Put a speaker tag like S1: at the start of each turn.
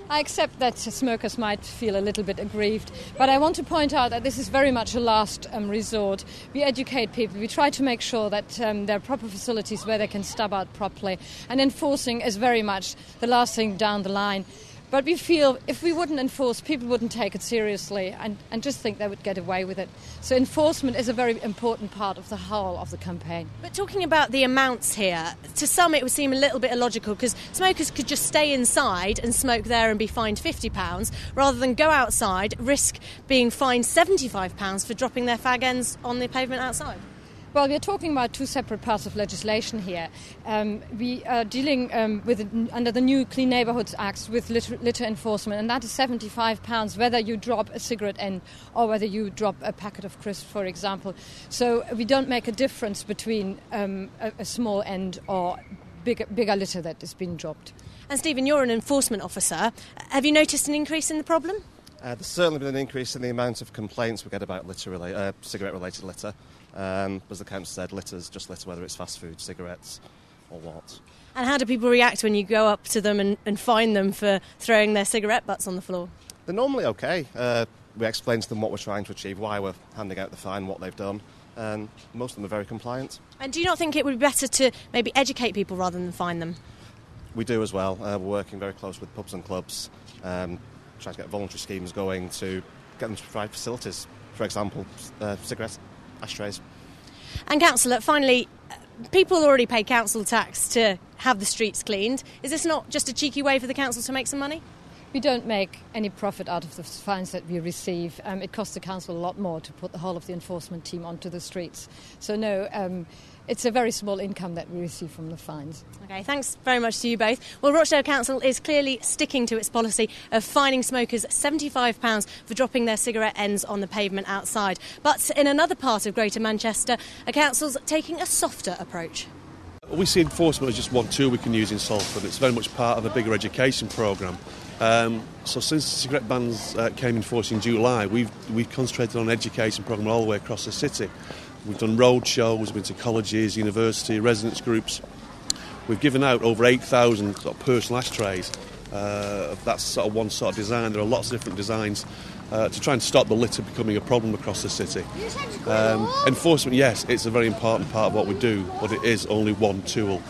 S1: I accept that smokers might feel a little bit aggrieved, but I want to point out that this is very much a last resort. We educate people, we try to make sure that there are proper facilities where they can stub out properly, and enforcing is very much the last thing down the line. But we feel if we wouldn't enforce, people wouldn't take it seriously and just think they would get away with it. So enforcement is a very important part of the whole of the campaign.
S2: But talking about the amounts here, to some it would seem a little bit illogical because smokers could just stay inside and smoke there and be fined £50 rather than go outside, risk being fined £75 for dropping their fag ends on the pavement outside.
S1: Well, we're talking about two separate parts of legislation here. We are dealing under the new Clean Neighbourhoods Act with litter enforcement, and that is £75 whether you drop a cigarette end or whether you drop a packet of crisps, for example. So we don't make a difference between a small end or bigger litter that is being dropped.
S2: And Stephen, you're an enforcement officer. Have you noticed an increase in the problem?
S3: There's certainly been an increase in the amount of complaints we get about cigarette-related litter. As the council said, litter's just litter, whether it's fast food, cigarettes or what.
S2: And how do people react when you go up to them and fine them for throwing their cigarette butts on the floor?
S3: They're normally okay. We explain to them what we're trying to achieve, why we're handing out the fine, what they've done, and most of them are very compliant.
S2: And do you not think it would be better to maybe educate people rather than fine them?
S3: We do as well. We're working very close with pubs and clubs, trying to get voluntary schemes going to get them to provide facilities, for example, cigarette ashtrays.
S2: And Councillor, finally, people already pay council tax to have the streets cleaned. Is this not just a cheeky way for the council to make some money?
S1: We don't make any profit out of the fines that we receive. It costs the council a lot more to put the whole of the enforcement team onto the streets. So no, it's a very small income that we receive from the fines.
S2: OK, thanks very much to you both. Well, Rochdale Council is clearly sticking to its policy of fining smokers £75 for dropping their cigarette ends on the pavement outside. But in another part of Greater Manchester, a council's taking a softer approach.
S4: We see enforcement as just one tool we can use in Salford. It's very much part of a bigger education programme. So since the cigarette bans came in force in July, we've concentrated on an education programme all the way across the city. We've done road shows, we've been to colleges, university, residents groups. We've given out over 8,000 sort of personal ashtrays. That's sort of one sort of design. There are lots of different designs to try and stop the litter becoming a problem across the city. Enforcement, yes, it's a very important part of what we do, but it is only one tool.